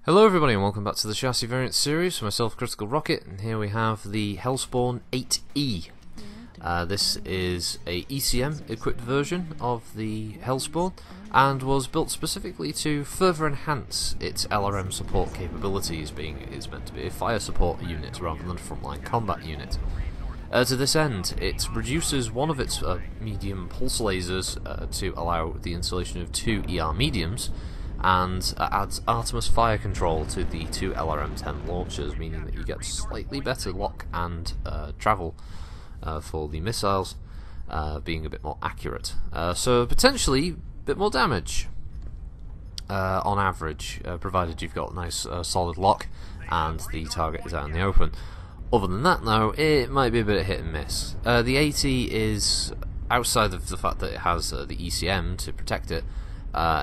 Hello everybody and welcome back to the Chassis Variant series for myself, Critical Rocket, and here we have the Hellspawn 8E. This is a ECM equipped version of the Hellspawn and was built specifically to further enhance its LRM support capabilities, being it's meant to be a fire support unit rather than a frontline combat unit. To this end, it reduces one of its medium pulse lasers to allow the installation of two ER mediums, and adds Artemis fire control to the two LRM-10 launchers, meaning that you get slightly better lock and travel for the missiles, being a bit more accurate. So potentially a bit more damage on average, provided you've got nice solid lock and the target is out in the open. Other than that though, it might be a bit of hit and miss. The 8E is, outside of the fact that it has the ECM to protect it,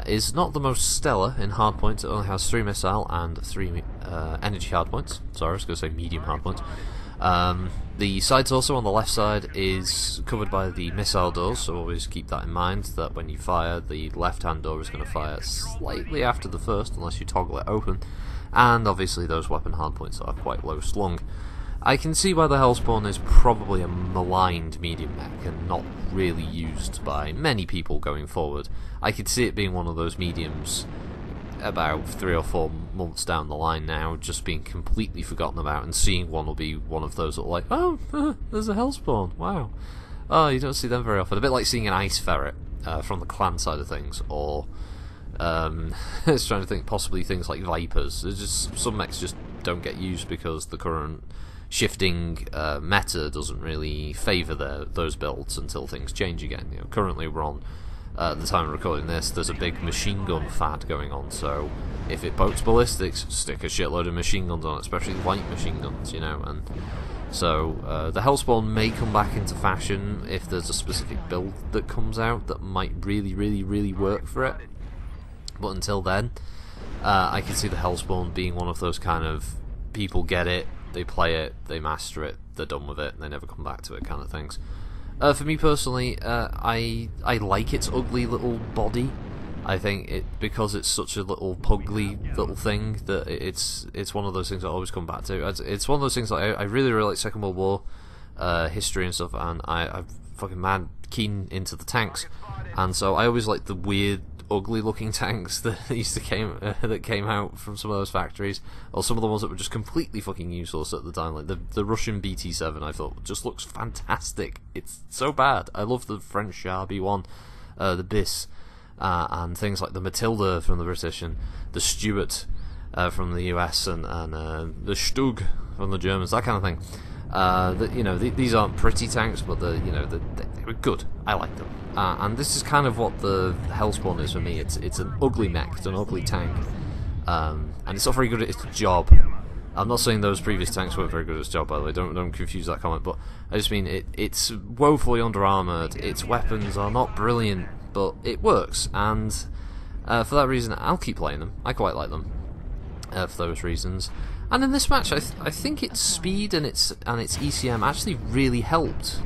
is not the most stellar in hardpoint. It only has 3 missile and 3 energy hardpoints. Sorry, I was going to say medium hardpoint. The side torso on the left side is covered by the missile doors, so always keep that in mind, that when you fire, the left hand door is going to fire slightly after the first, unless you toggle it open. And obviously those weapon hardpoints are quite low slung. I can see why the Hellspawn is probably a maligned medium mech and not really used by many people going forward. I could see it being one of those mediums about 3 or 4 months down the line now, just being completely forgotten about, and seeing one will be one of those that are like, oh, there's a Hellspawn, wow. Oh, you don't see them very often. A bit like seeing an ice ferret from the clan side of things, or I was trying to think possibly things like Vipers. There's just some mechs just don't get used because the current shifting meta doesn't really favour those builds until things change again. You know, currently we're on, at the time of recording this, there's a big machine gun fad going on, so if it pokes ballistics, stick a shitload of machine guns on it, especially light machine guns, you know, and so the Hellspawn may come back into fashion if there's a specific build that comes out that might really work for it, but until then, I can see the Hellspawn being one of those kind of people get it, they play it, they master it, they're done with it, and they never come back to it kind of things. For me personally, I like its ugly little body. I think because it's such a little pugly little thing, that it's one of those things I always come back to. It's one of those things that I really like Second World War history and stuff, and I'm fucking mad keen into the tanks, and so I always like the weird ugly looking tanks that came out from some of those factories, or some of the ones that were just completely fucking useless at the time, like the Russian BT-7. I thought just looks fantastic. It's so bad. I love the French Sharby one, the Biss, and things like the Matilda from the British, and the Stuart from the US, and the Stug from the Germans, that kind of thing. You know, these aren't pretty tanks, but they were good. I like them. And this is kind of what the Hellspawn is for me. It's an ugly mech, it's an ugly tank, and it's not very good at its job. I'm not saying those previous tanks weren't very good at its job, by the way. Don't confuse that comment. But I just mean it's woefully under-armoured. Its weapons are not brilliant, but it works. And for that reason, I'll keep playing them. I quite like them for those reasons. And in this match, I think its speed and its ECM actually really helped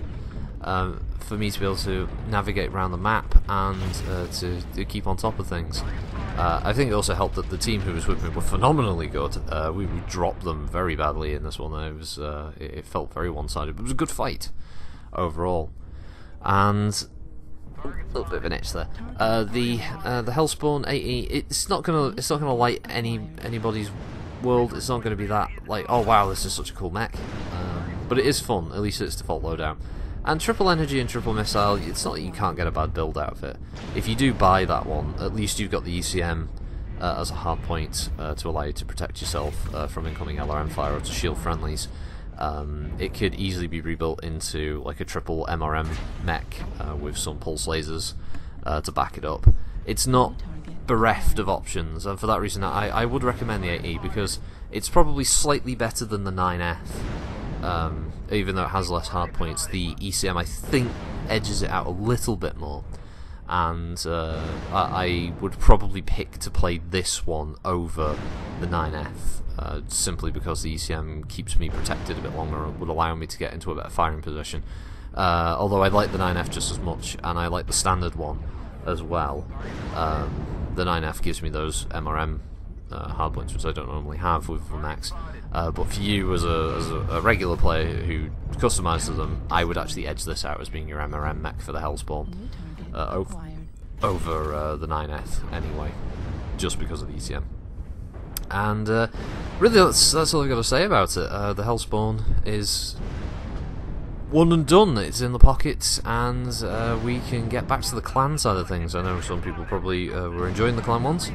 for me to be able to navigate around the map and to keep on top of things. I think it also helped that the team who was with me were phenomenally good. We dropped them very badly in this one. It felt very one-sided, but it was a good fight overall. And a little bit of an itch there. The Hellspawn 8E, it's not gonna light anybody's world. It's not going to be that like, oh wow, this is such a cool mech, but it is fun, at least its default loadout. And triple energy and triple missile, it's not that you can't get a bad build out of it. If you do buy that one, at least you've got the ECM as a hard point to allow you to protect yourself from incoming LRM fire or to shield friendlies. It could easily be rebuilt into like a triple MRM mech with some pulse lasers to back it up. It's not bereft of options, and for that reason I would recommend the 8E, because it's probably slightly better than the 9F, even though it has less hard points. The ECM, I think, edges it out a little bit more, and I would probably pick to play this one over the 9F, simply because the ECM keeps me protected a bit longer and would allow me to get into a better firing position. Although I like the 9F just as much, and I like the standard one as well. The 9F gives me those MRM hardpoints, which I don't normally have with the mechs. But for you, as a regular player who customises them, I would actually edge this out as being your MRM mech for the Hellspawn over the 9F anyway, just because of the ECM. And really, that's all I've got to say about it. The Hellspawn is one and done. It's in the pockets, and we can get back to the clan side of things. I know some people probably were enjoying the clan ones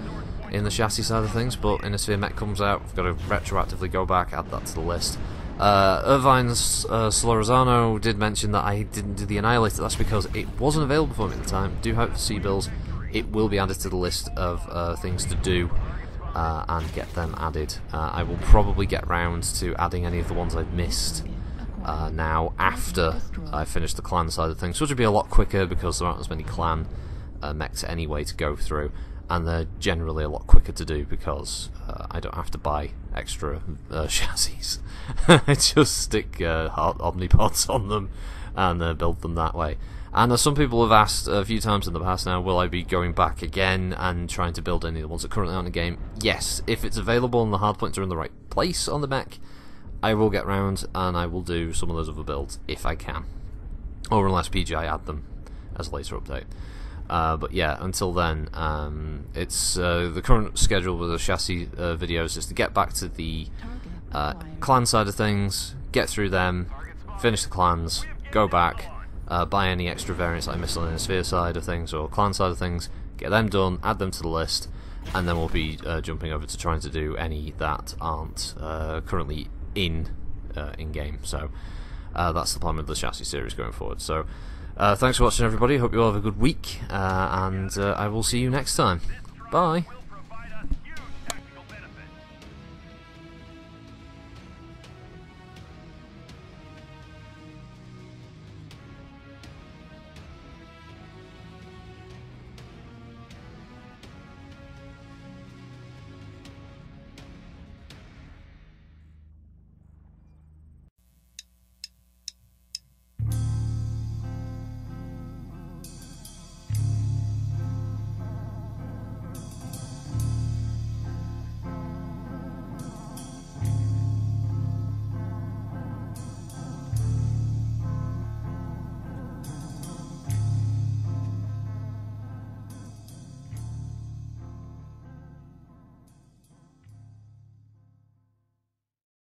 in the chassis side of things, but Innisphere Mech comes out, we've got to retroactively go back, add that to the list. Irvine's Solorzano did mention that I didn't do the Annihilator. That's because it wasn't available for me at the time. Do hope to see bills. It will be added to the list of things to do and get them added. I will probably get round to adding any of the ones I've missed now after I finish the clan side of things, which would be a lot quicker because there aren't as many clan mechs anyway to go through, and they're generally a lot quicker to do because I don't have to buy extra chassis. I just stick omnipods on them and build them that way. And as some people have asked a few times in the past now, will I be going back again and trying to build any of the ones that currently aren't in the game? Yes, if it's available and the hardpoints are in the right place on the mech, I will get round and I will do some of those other builds if I can, or unless PGI add them as a later update. But yeah, until then, it's the current schedule with the chassis videos is to get back to the clan side of things, get through them, finish the clans, go back, buy any extra variants that I missed on the sphere side of things or clan side of things, get them done, add them to the list, and then we'll be jumping over to trying to do any that aren't currently in game. So that's the plan with the chassis series going forward. So thanks for watching, everybody. Hope you all have a good week, and I will see you next time. Bye.